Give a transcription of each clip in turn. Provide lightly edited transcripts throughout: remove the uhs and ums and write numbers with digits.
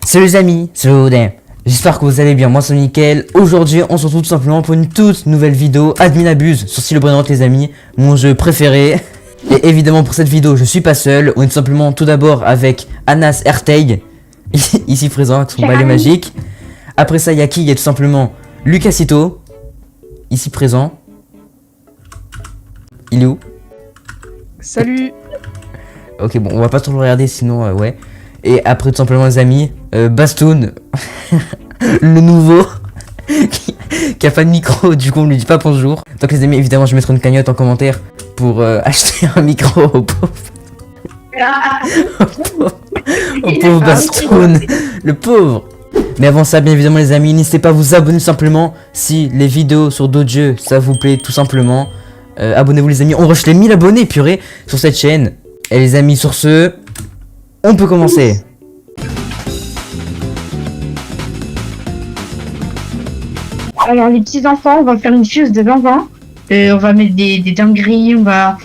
Salut les amis, c'est Odin. J'espère que vous allez bien, moi c'est nickel. Aujourd'hui on se retrouve tout simplement pour une toute nouvelle vidéo Admin Abuse sur Style Brainrot les amis, mon jeu préféré. Et évidemment pour cette vidéo je suis pas seul, on est tout simplement tout d'abord avec Anas Erteig, ici présent avec son balai magique. Après ça il y a qui? Il y a tout simplement Lucasito, ici présent. Il est où? Salut. Ok bon on va pas trop le regarder sinon ouais. Et après tout simplement les amis, Bastoun, le nouveau, qui a pas de micro, du coup on lui dit pas bonjour. Donc les amis évidemment je mettrai une cagnotte en commentaire pour acheter un micro au pauvre. Au pauvre Bastoun, le pauvre. Mais avant ça bien évidemment les amis, n'hésitez pas à vous abonner tout simplement si les vidéos sur d'autres jeux ça vous plaît tout simplement. Abonnez-vous les amis, on rush les 1000 abonnés purée sur cette chaîne. Et les amis sur ce... on peut commencer. Alors les petits enfants, on va faire une fuse de 20-20. On va mettre des dingueries, on va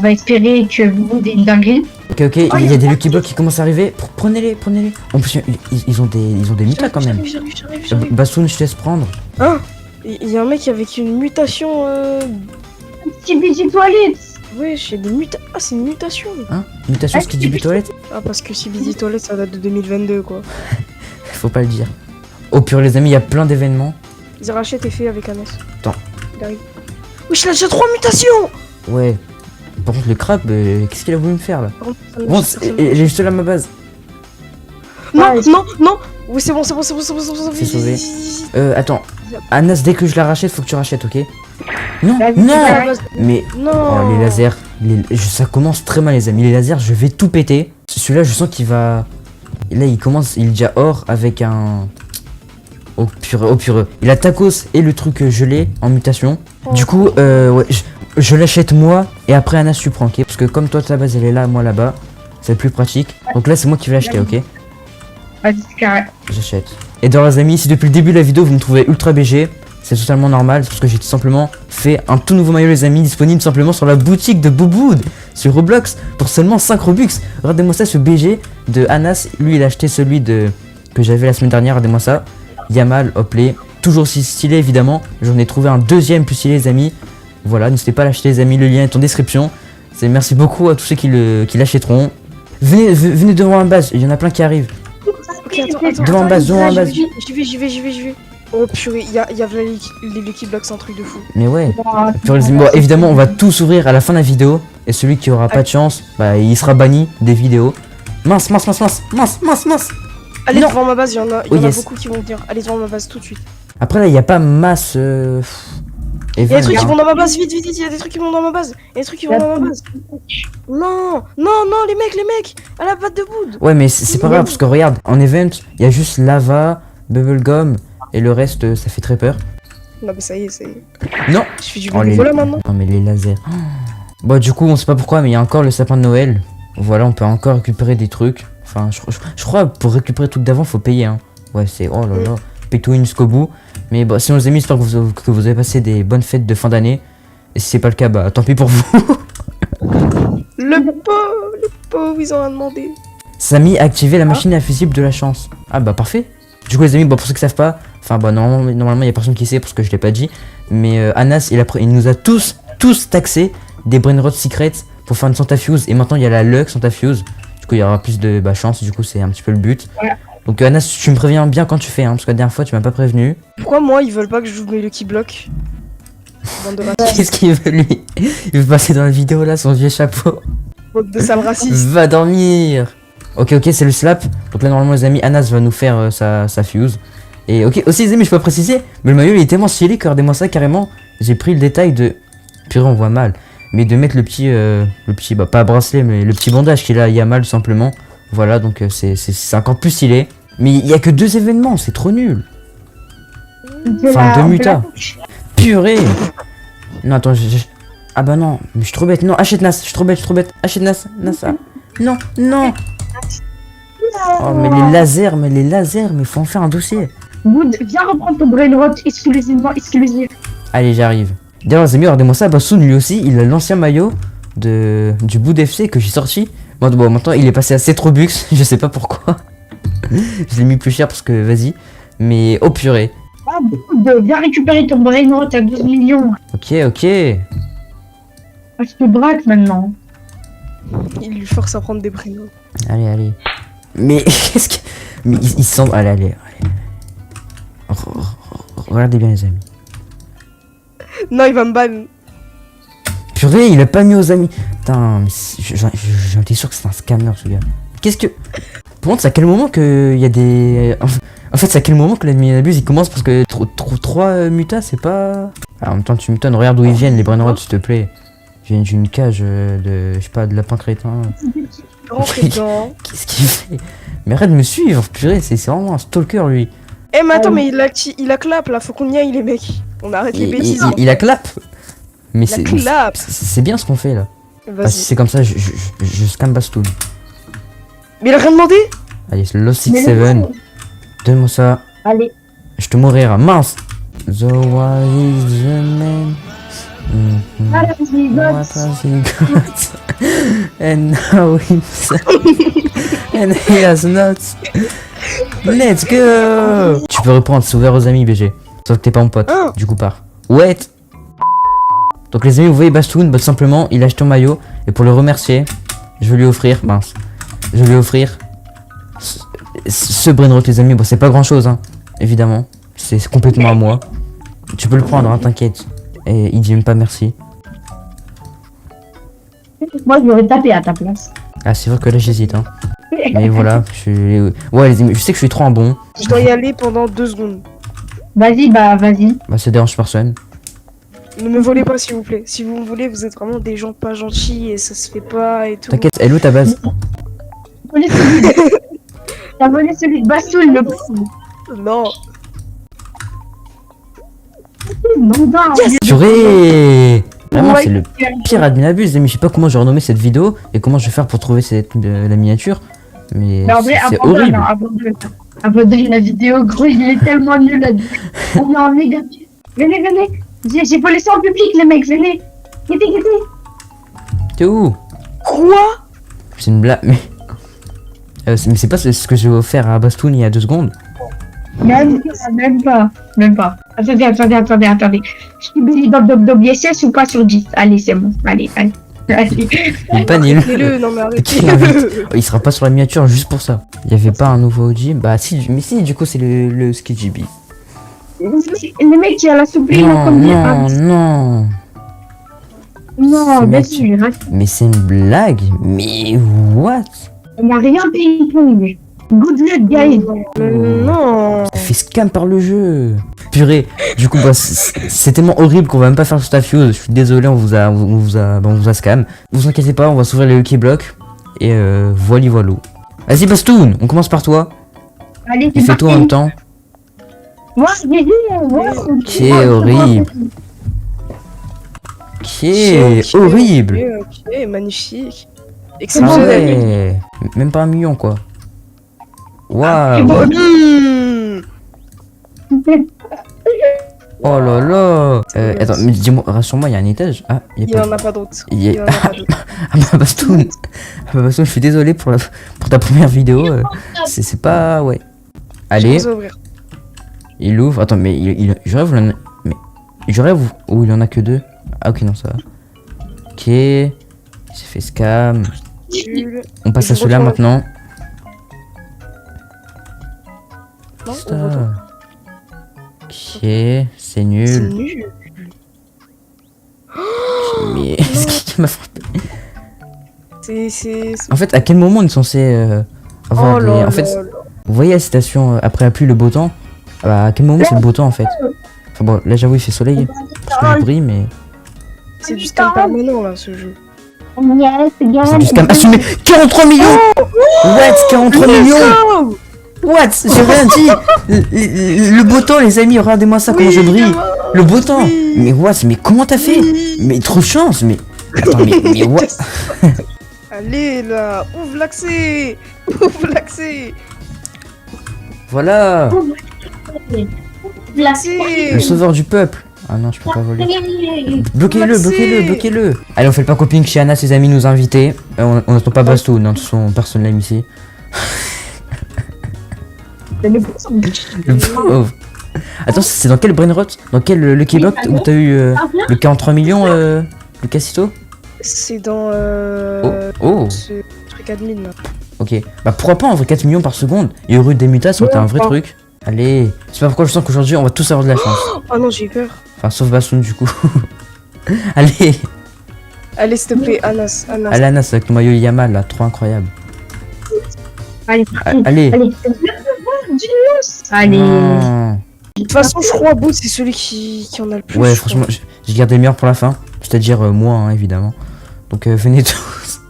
espérer que vous ayez une dinguerie. Ok, il y a des Lucky Blocks qui commencent à arriver. Prenez-les. En plus, ils ont des mutas quand même. J'arrive. Bassoun, je te laisse prendre. Hein? Il y a un mec avec une mutation. Petit budget toilette. Ouais, j'ai des mutations. Ah, c'est une mutation. Hein? Mutation Skibidi Toilette? Ah, parce que Skibidi Toilette ça date de 2022 quoi. Faut pas le dire. Oh pur les amis, il y a plein d'événements. Zerachet est fait avec Anas. Attends. Il arrive. Wesh, il a déjà 3 mutations! Ouais. Par contre, le crabe, qu'est-ce qu'il a voulu me faire là? Par contre, ça me- Bon, ça me- j'ai juste là ma base. Non, Ouais. non! Oui, c'est bon. C'est sauvé. Attends. Anas, dès que je la rachète, faut que tu rachètes, ok? Non, Vas-y, non! vas-y. Mais Non! oh, les lasers, ça commence très mal les amis, les lasers je vais tout péter. Celui-là je sens qu'il va... Là il commence, il est déjà hors avec un... Oh purée. Il a tacos et le truc gelé en mutation. Du coup, ouais, je l'achète moi et après Anas tu prends, ok? Parce que comme toi ta base elle est là, moi là-bas, c'est plus pratique. Donc là c'est moi qui vais l'acheter, ok? Vas-y, c'est carré. J'achète. Et dans les amis, si depuis le début de la vidéo vous me trouvez ultra BG, c'est totalement normal, c'est parce que j'ai tout simplement fait un tout nouveau maillot les amis, disponible simplement sur la boutique de Boobood sur Roblox pour seulement 5 Robux. Regardez-moi ça, ce BG de Anas, lui il a acheté celui que j'avais la semaine dernière, regardez-moi ça. Yamal, Hopley, toujours si stylé évidemment, j'en ai trouvé un deuxième plus stylé les amis. Voilà, n'hésitez pas à l'acheter les amis, le lien est en description. Merci beaucoup à tous ceux qui l'achèteront. Venez devant la base, il y en a plein qui arrivent. Ok, attends. Devant la base. J'y vais. Oh purée, il y a les Lucky Blocks, c'est un truc de fou. Mais ouais. Bon, évidemment, on va tous ouvrir à la fin de la vidéo. Et celui qui aura pas de chance, bah il sera banni des vidéos. Mince. Allez Non. devant ma base, il y en a, Oh, yes. beaucoup qui vont venir. Allez devant ma base tout de suite. Après là, il n'y a pas masse. Il y a des trucs qui vont dans ma base, vite, il y a des trucs qui vont dans ma base. Il y a des trucs qui vont dans ma base. Non, les mecs, à la patte de Boud. Ouais, mais c'est pas grave parce que regarde, en event, il y a juste lava, bubblegum et le reste, ça fait très peur. Non, mais ça y est. Non. Je fais du Oh, les... bénévolat là maintenant. Non mais les lasers. Bon, du coup, on sait pas pourquoi, mais il y a encore le sapin de Noël. Voilà, on peut encore récupérer des trucs. Enfin, je crois pour récupérer tout d'avant, faut payer. Hein. Ouais, c'est oh là là, pay to win jusqu'au bout. Mais bon, sinon les amis, j'espère que vous avez passé des bonnes fêtes de fin d'année. Et si c'est pas le cas, bah tant pis pour vous. Le pauvre, ils ont rien demandé. Samy a activé la machine à fusible de la chance. Ah bah parfait. Du coup les amis, bon, pour ceux qui savent pas, enfin bah normalement il y a personne qui sait parce que je l'ai pas dit. Mais Anas il nous a tous taxé des Brainrot Secrets pour faire une Santafuse. Et maintenant il y a la Luck Santafuse. Du coup il y aura plus de chance, du coup c'est un petit peu le but. Ouais. Donc Anas, tu me préviens bien quand tu fais, hein, parce que la dernière fois tu m'as pas prévenu. Pourquoi moi, ils veulent pas que je joue mes Lucky Blocks? Bande de racistes. Qu'est-ce qu'il veut lui? Il veut passer dans la vidéo là, son vieux chapeau. Bande de sales racistes. Va dormir. Ok, c'est le slap. Donc là normalement les amis, Anas va nous faire sa fuse. Et ok, aussi les amis, je peux pas préciser, mais le maillot il est tellement stylé que regardez-moi ça carrément. J'ai pris le détail de... Purée, on voit mal. Mais de mettre le petit, bah pas bracelet, mais le petit bandage qu'il a à Yamal tout simplement. Voilà, donc c'est encore plus stylé. Mais il y a que 2 événements, c'est trop nul. Enfin, 2 mutas. Purée. Non, attends, ah bah non, mais je suis trop bête. Non, achète Nas, je suis trop bête. Achète Nas, ah. Non. Oh, mais les lasers, mais faut en faire un dossier. Wood, viens reprendre ton Brainrot exclusivement exclusif. Allez, j'arrive. D'ailleurs, les amis, regardez-moi ça. Bassoun, lui aussi, il a l'ancien maillot du Boud FC que j'ai sorti. Bon, maintenant, il est passé à 7 Robux. Je sais pas pourquoi. Je l'ai mis plus cher parce que vas-y. Mais oh purée. Ah, viens récupérer ton brainrot à 12 millions. Ok. Ah, je te braque maintenant. Il lui force à prendre des prénoms. Allez. Mais qu'est-ce que. Mais il semble. Allez. Regardez bien les amis. Non, il va me ban. Purée, il a pas mis aux amis. Putain, mais j'en étais sûr que c'était un scammer ce gars. Qu'est-ce que. Pour contre, c'est à quel moment que il y a des. En fait, c'est à quel moment que l'admin abuse il commence parce que 3 mutas c'est pas. Ah, en même temps, tu m'étonnes, regarde d'où ils viennent les brainrots s'il te plaît. Ils viennent d'une cage de. Je sais pas, de lapin crétin. Rentrez dedans. Qu'est-ce qu'il fait? Mais arrête de me suivre, purée, c'est vraiment un stalker lui. Eh, mais attends, mais il a clap là, faut qu'on y aille, les mecs. On arrête les bêtises. Il a clap. Mais Il a clap. c'est bien ce qu'on fait là. Ah, si Vas-y. c'est comme ça, je scam Bastoun. Mais il a rien demandé. Allez, Lost 6-7. Donne-moi ça. Allez. Je te mourrai, mince. The what is the man? Allez, vas-y, What boss. has he got? And now he's and he has not. Let's go. Tu peux reprendre, c'est ouvert aux amis BG. Sauf que t'es pas mon pote, Ah. du coup pars. Ouais. Donc les amis, vous voyez Bastoun, bah, tout simplement, il a acheté un maillot. Et pour le remercier, je vais lui offrir, mince. Je vais lui offrir ce brainrot les amis. Bon, c'est pas grand chose, hein, évidemment. C'est complètement à moi. Tu peux le prendre, hein, t'inquiète. Et il dit même pas merci. Moi, je l'aurais tapé à ta place. Ah, c'est vrai que là j'hésite, hein. Mais voilà, ouais, les amis, je sais que je suis trop un bon. Je dois y aller pendant 2 secondes. Vas-y, vas-y. Bah, ça dérange personne. Ne me volez pas, s'il vous plaît. Si vous me voulez, vous êtes vraiment des gens pas gentils et ça se fait pas et tout. T'inquiète, elle est où ta base? T'as volé celui de Bastoun, le pauvre. Non. Non. Purée! Vraiment, Ouais. c'est le pire admin abuse, les amis. Je sais pas comment je vais renommer cette vidéo et comment je vais faire pour trouver la miniature. Mais Mais en vrai, c'est horrible. abandonne la vidéo, gros, il est tellement nul là. On est en négatif. Venez. J'ai volé ça en public, les mecs, venez. Venez. T'es où? Quoi? C'est une blague, mais. Mais c'est pas ce que j'ai offert à Bastoun il y a 2 secondes. Même pas. Attendez. Je suis busy dans YSS ou pas sur 10? Allez, c'est bon. Allez. Il est pas nul. Mettez-le, non mais Qui arrêtez-le. Oh, il sera pas sur la miniature juste pour ça. Il y avait pas un nouveau OG? Bah si, mais si, du coup c'est le SketchB. Le mec, il a la souris, Non. Non, Ce bien mec. sûr, reste. Mais c'est une blague? Mais what? On n'a rien ping-pong. Good luck, guys. Non. Ça fait scam par le jeu. Purée. Du coup, bah, c'est tellement horrible qu'on va même pas faire ce fuse. Je suis désolé, on vous a scam. Vous inquiétez pas, on va s'ouvrir les Lucky Block. Et voilà. Vas-y, Bastoun, on commence par toi. Allez, Et fais tout en même temps. Ok, horrible. Horrible. Ok, magnifique. Ah Exceptionnel. ouais. Même pas 1 million, quoi. Waouh. Mmh. Oh là là. Attends, mais dis-moi, rassure-moi, il y a un étage. Ah, il y Il a n'y pas. en a pas d'autre. Il y a- Il y en a pas d'autre. Ah bah Bastoun. Je suis désolé pour ta première vidéo. C'est pas. Ouais. Allez, Je vais ouvrir. il ouvre. Attends, mais je rêve, où il en a que 2. Ah, ok, non, ça va. Ok. Il s'est fait scam. Nul. On passe Je à celui-là retourne. maintenant. Non, Ça. on retourne. Ok, c'est C'est nul. nul. Mais qu'est-ce qui m'a frappé? C'est. En fait, à quel moment on est censé avoir Oh des... là En fait, là. vous voyez la citation après la pluie, le beau temps? Ah bah, à quel moment c'est le beau temps en fait? Enfin bon, là j'avoue il fait soleil. Parce que je brille, mais. C'est du scam permanent là ce jeu. C'est du scam assumé. 43 millions! What? 43 millions? What? J'ai rien dit! Le beau temps, les amis, regardez-moi ça, comment je brille! Le beau temps! Mais what? Mais comment t'as fait? Mais trop de chance! Mais. Attends, mais what? Allez là, ouvre l'accès. Ouvre l'accès. Voilà! L'accès. Le sauveur du peuple! Ah non, je peux pas voler. Bloquez-le, Maxi. bloquez-le! Allez, on fait le pas coping chez Anna, ses amis nous invités. On n'attend pas Bastoun, hein, de toute façon, personne l'aime ici. Le pauvre. Le pauvre. Attends, c'est dans quel brain rot? Dans quel Lucky Block où t'as eu le 43 millions, Lucasito? C'est dans Oh. ce truc admin là. Ok. Bah pourquoi pas en vrai 4 millions par seconde? Et rue des mutas, ça aurait été un vrai truc. Allez. C'est pas pourquoi je sens qu'aujourd'hui on va tous avoir de la chance. Oh non, j'ai eu peur. Enfin, sauf Bassoun du coup. Allez. Allez, s'il te plaît, Anas. Allez, Anas avec le maillot Yamal là, trop incroyable. Allez, Allez. allez. Allez. Non. De toute façon, je crois Boot, c'est celui qui en a le plus. Ouais, je franchement, crois. j'ai gardé le meilleur pour la fin. C'est-à-dire moi, hein, évidemment. Donc venez tous.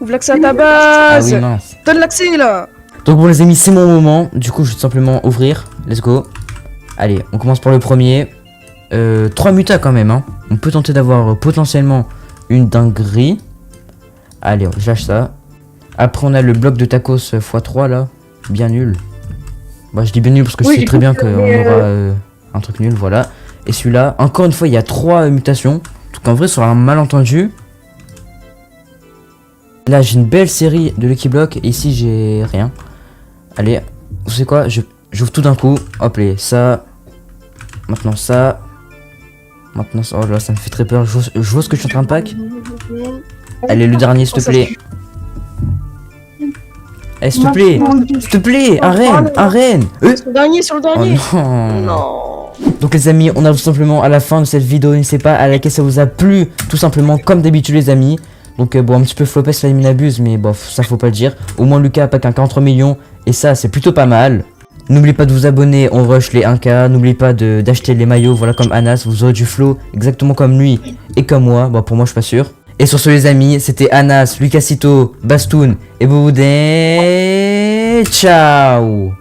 Ouvre l'accès à ta Ah base. oui, mince. Donne l'accès là. Donc bon les amis, c'est mon moment. Du coup, je vais tout simplement ouvrir. Let's go. Allez, on commence par le premier. 3 mutas quand même, hein. On peut tenter d'avoir potentiellement une dinguerie. Allez, je lâche ça. Après, on a le bloc de tacos x3 là. Bien nul. Bah, je dis bien nul parce que Oui, je sais j'ai très bien compris, qu'on mais, aura un truc nul, voilà. Et celui-là, encore une fois, il y a 3 mutations. Donc en vrai, sur un malentendu. Là, j'ai une belle série de Lucky Block. Et ici, j'ai rien. Allez, vous savez quoi? J'ouvre tout d'un coup. Hop, les ça. Maintenant ça. Maintenant ça. Oh là, ça me fait très peur. Je vois ce que je suis en train de pack. Allez, le dernier, s'il te plaît. Eh, s'il te plaît. S'il te plaît, un reine, un reine. Sur le dernier. Oh non. Non. Donc les amis, on arrive tout simplement à la fin de cette vidéo. N'hésitez pas à liker, ça vous a plu. Tout simplement comme d'habitude les amis. Donc bon, un petit peu flopé sur la mine abuse, mais bon, ça faut pas le dire. Au moins Lucas a pack un 43 millions. Et ça, c'est plutôt pas mal. N'oubliez pas de vous abonner, on rush les 1K. N'oubliez pas d'acheter les maillots, voilà comme Anas. Vous aurez du flow exactement comme lui et comme moi. Bon, pour moi, je suis pas sûr. Et sur ce les amis, c'était Anas, Lucasito, Bastoun et Bouboudin. Ciao.